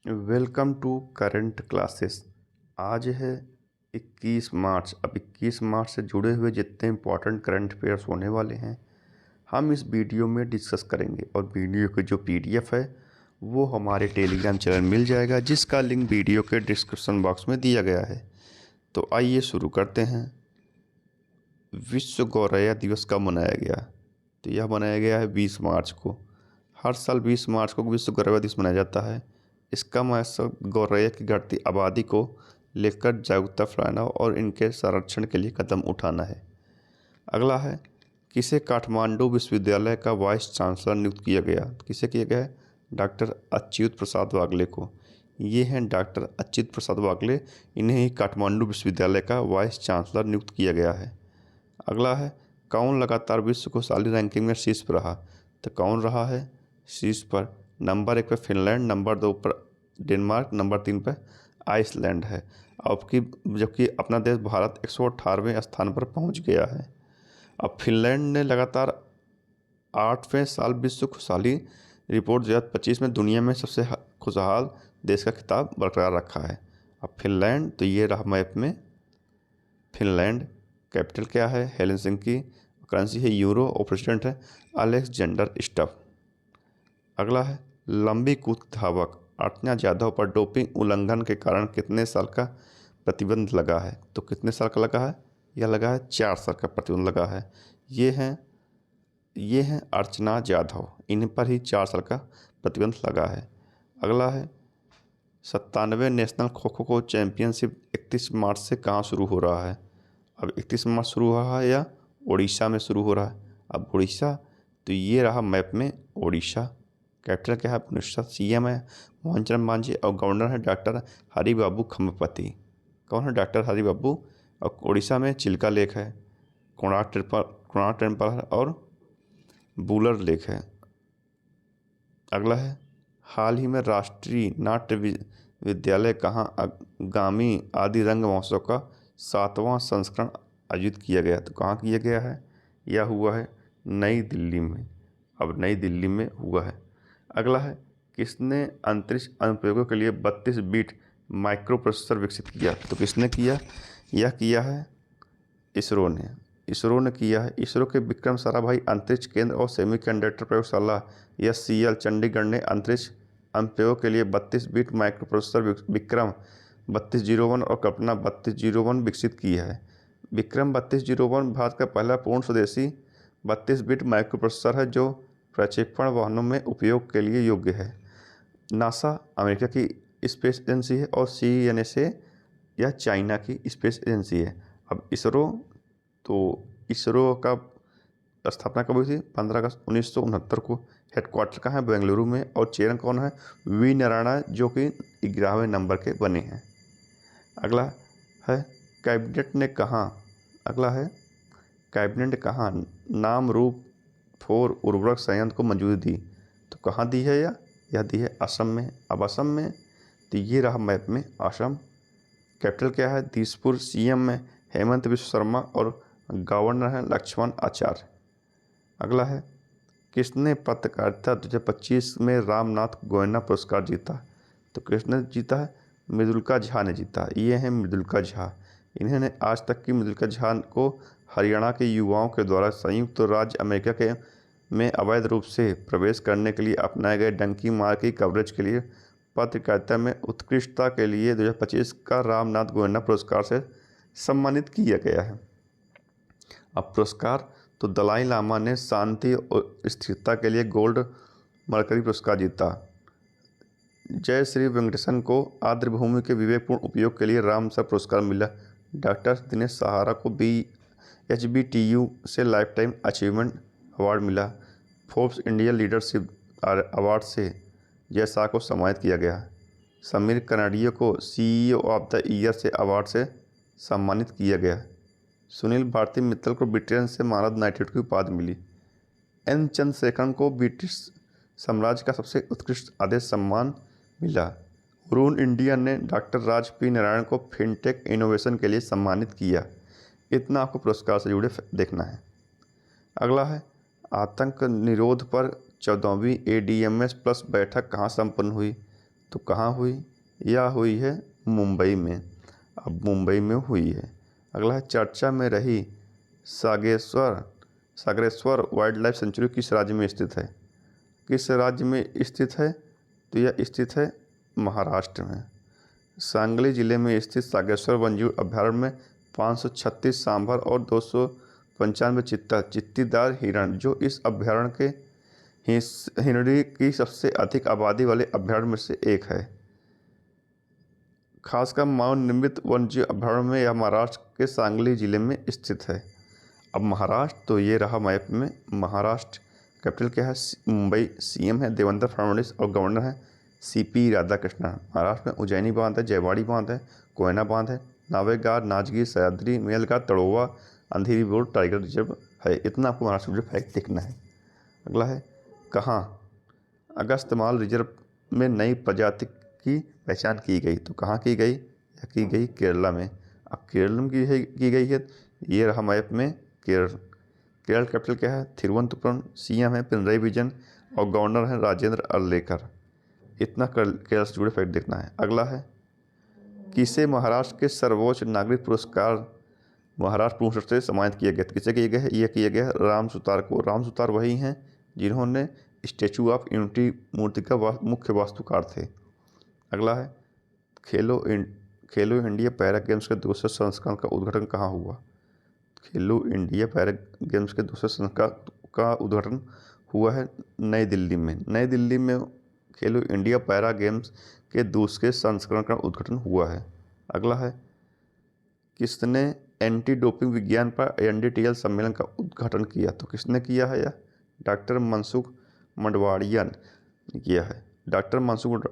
Welcome to current classes. आज है 21 मार्च। अब 21 मार्च से जुड़े हुए जितने इम्पोर्टेंट करंट अफेयर्स होने वाले हैं हम इस वीडियो में डिस्कस करेंगे। और वीडियो की जो पीडीएफ है वो हमारे टेलीग्राम चैनल मिल जाएगा, जिसका लिंक वीडियो के डिस्क्रिप्शन बॉक्स में दिया गया है। तो आइए शुरू करते हैं। विश्व गौरैया दिवस कब मनाया गया? तो यह मनाया गया है 20 मार्च को। हर साल 20 मार्च को विश्व गौरैया दिवस मनाया जाता है। इसका मकसद गौरैया की घटती आबादी को लेकर जागरूकता फैलाना और इनके संरक्षण के लिए कदम उठाना है। अगला है, किसे काठमांडू विश्वविद्यालय का वाइस चांसलर नियुक्त किया गया? किसे किया गया है? डॉक्टर अच्युत प्रसाद वागले को। ये हैं डॉक्टर अच्युत प्रसाद वागले। इन्हें ही काठमांडू विश्वविद्यालय का वाइस चांसलर नियुक्त किया गया है। अगला है, कौन लगातार विश्व खुशहाली रैंकिंग में शीर्ष पर रहा? तो कौन रहा है शीर्ष पर? नंबर 1 पर फिनलैंड, नंबर 2 पर डेनमार्क, नंबर 3 पर आइसलैंड है। जबकि अपना देश भारत 118वें स्थान पर पहुंच गया है। अब फिनलैंड ने लगातार 8वें साल विश्व खुशहाली रिपोर्ट 2025 में दुनिया में सबसे खुशहाल देश का खिताब बरकरार रखा है। अब फिनलैंड, तो ये रहा मैप में फिनलैंड। कैपिटल क्या है? हेलसिंकी। करेंसी है यूरो और प्रेसिडेंट है अलेक्जेंडर स्टफ। अगला है, लंबी कूद धावक अर्चना जाधव पर डोपिंग उल्लंघन के कारण कितने साल का प्रतिबंध लगा है? तो कितने साल का लगा है? यह लगा है 4 साल का प्रतिबंध लगा है। ये हैं अर्चना जाधव, इन पर ही 4 साल का प्रतिबंध लगा है। अगला है, 97वें नेशनल खो खो को चैंपियनशिप 31 मार्च से कहाँ शुरू हो रहा है? अब 31 मार्च शुरू हो रहा है या उड़ीसा में शुरू हो रहा है? अब उड़ीसा, तो ये रहा मैप में उड़ीसा। कैपिटल क्या है? भुवनेश्वर। सीएम है मोहन चरण मांझी और गवर्नर है डॉक्टर हरिबाबू खम्मपति। कौन है डॉक्टर हरिबाबू? और उड़ीसा में चिल्का लेक है, कोणार्क टेम्पल है और बूलर लेक है। अगला है, हाल ही में राष्ट्रीय नाट्य विद्यालय कहाँ आगामी आदि रंग महोत्सव का 7वां संस्करण आयोजित किया गया? तो कहाँ किया गया है? यह हुआ है नई दिल्ली में। अब नई दिल्ली में हुआ है। अगला है, किसने अंतरिक्ष अनुप्रयोगों के लिए 32 बिट माइक्रो प्रोसेसर विकसित किया? तो किसने किया? यह किया है इसरो ने किया है। इसरो के विक्रम साराभाई अंतरिक्ष केंद्र और सेमीकंडक्टर प्रयोगशाला SCL चंडीगढ़ ने अंतरिक्ष अनुप्रयोग के लिए 32 बिट माइक्रो प्रोसेसर विक्रम 3201 और कल्पना 3201 विकसित की है। विक्रम 3201 भारत का पहला पूर्ण स्वदेशी 32 बिट माइक्रो प्रोसेसर है जो प्रक्षेपण वाहनों में उपयोग के लिए योग्य है। नासा अमेरिका की स्पेस एजेंसी है और CNSA यह चाइना की स्पेस एजेंसी है। अब इसरो का स्थापना कब हुई थी? 15 अगस्त 1969 को। हेडक्वार्टर कहाँ है? बेंगलुरु में। और चेयरमैन कौन है? वी नारायण, जो कि 11वें नंबर के बने हैं। अगला है, कैबिनेट ने कहाँ नाम रूप 4 उर्वरक संयंत्र को मंजूरी दी? तो कहाँ दी है? यह दी है असम में। अब असम में, तो ये रहा मैप में असम। कैपिटल क्या है? दिसपुर। CM में हेमंत बिश्व शर्मा और गवर्नर हैं लक्ष्मण आचार्य। अगला है, किसने पत्रकारिता 2025 में रामनाथ गोयना पुरस्कार जीता? तो किसने जीता है? मृदुल्का झा ने जीता। ये हैं मृदुल्का झा। इन्होंने आज तक की मृदुल्का झा को हरियाणा के युवाओं के द्वारा संयुक्त राज्य अमेरिका में अवैध रूप से प्रवेश करने के लिए अपनाए गए डंकी मार की कवरेज के लिए पत्रकारिता में उत्कृष्टता के लिए 2025 का रामनाथ गोयना पुरस्कार से सम्मानित किया गया है। अब पुरस्कार, तो दलाई लामा ने शांति और स्थिरता के लिए गोल्ड मरकरी पुरस्कार जीता। जय श्री वेंकटेशन को आर्द्रभूमि के विवेकपूर्ण उपयोग के लिए रामसर पुरस्कार मिला। डॉक्टर दिनेश सहारा को HBTU से लाइफ टाइम अचीवमेंट अवार्ड मिला। फोर्ब्स इंडिया लीडरशिप अवार्ड से जय शाह को सम्मानित किया गया। समीर कनाडिया को CEO ऑफ द ईयर से अवार्ड से सम्मानित किया गया। सुनील भारती मित्तल को ब्रिटेन से मानद नाइटहुड की उपाधि मिली। N चंद्रशेखरन को ब्रिटिश साम्राज्य का सबसे उत्कृष्ट आदेश सम्मान मिला। रून इंडिया ने डॉक्टर राज P नारायण को फिनटेक इनोवेशन के लिए सम्मानित किया। इतना आपको पुरस्कार से जुड़े देखना है। अगला है, आतंक निरोध पर 14वीं ADMS+ बैठक कहाँ संपन्न हुई? तो कहाँ हुई? यह हुई है मुंबई में। अब मुंबई में हुई है। अगला है, चर्चा में रही सागरेश्वर वाइल्ड लाइफ सेंचुरी किस राज्य में स्थित है? किस राज्य में स्थित है? तो यह स्थित है महाराष्ट्र में। सांगली जिले में स्थित सागेश्वर वन्यजीव अभयारण्य में 536 सांभर और 295 चित्तीदार हिरण, जो इस अभयारण्य के हिरणी की सबसे अधिक आबादी वाले अभयारण्य में से एक है। खासकर मानव निर्मित वन्यजीव अभयारण्य में यह महाराष्ट्र के सांगली जिले में स्थित है। अब महाराष्ट्र तो ये रहा मैप में। महाराष्ट्र कैपिटल क्या है? मुंबई। सीएम है देवेंद्र फडणवीस और गवर्नर है सीपी राधाकृष्णन। महाराष्ट्र में उज्जैनी बांध है, जयवाड़ी बांध है, कोयना बांध है, नावेगार, नाचगीर, सह्याद्री, मेलघाट, तड़ोवा, अंधेरी बोर्ड, टाइगर रिजर्व है। इतना आपको महाराष्ट्र में जो फैक्ट देखना है। अगला है, कहाँ अगस्तमाल रिजर्व में नई प्रजाति की पहचान की गई? तो कहाँ की गई? या की गई केरला में। अब केरल में की गई है। ये रहा मैप में केरल। केरल कैपिटल क्या है? थिरुवनंतपुरम। सीएम है पिनरई विजयन और गवर्नर है राजेंद्र अर्लेकर। इतना केरल से जुड़े फैक्ट देखना है। अगला है, किसे महाराष्ट्र के सर्वोच्च नागरिक पुरस्कार महाराष्ट्र पुरस्कार से सम्मानित किया गया? किसे किया गया है? यह किया गया है राम सुतार को। राम सुतार वही हैं जिन्होंने स्टैचू ऑफ यूनिटी मूर्ति का मुख्य वास्तुकार थे। अगला है, खेलो इंडिया पैरा गेम्स के दूसरे संस्करण का उद्घाटन कहाँ हुआ? खेलो इंडिया पैरा गेम्स के दूसरे संस्करण का उद्घाटन हुआ है नई दिल्ली में। नई दिल्ली में खेलो इंडिया पैरा गेम्स के दूसरे संस्करण का उद्घाटन हुआ है। अगला है, किसने एंटी डोपिंग विज्ञान पर एनडीटीएल सम्मेलन का उद्घाटन किया? तो किसने किया है? यह डॉक्टर मनसुख मंडाविया ने किया है। डॉक्टर मनसुख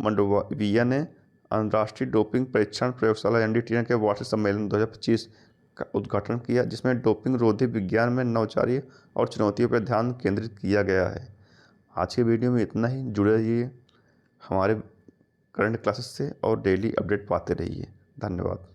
मंडाविया ने अंतर्राष्ट्रीय डोपिंग परीक्षण प्रयोगशाला एनडीटीएल के वार्षिक सम्मेलन 2025 का उद्घाटन किया, जिसमें डोपिंग रोधी विज्ञान में नवाचार और चुनौतियों पर ध्यान केंद्रित किया गया है। आज के वीडियो में इतना ही। जुड़े रहिए हमारे करंट क्लासेस से और डेली अपडेट पाते रहिए। धन्यवाद।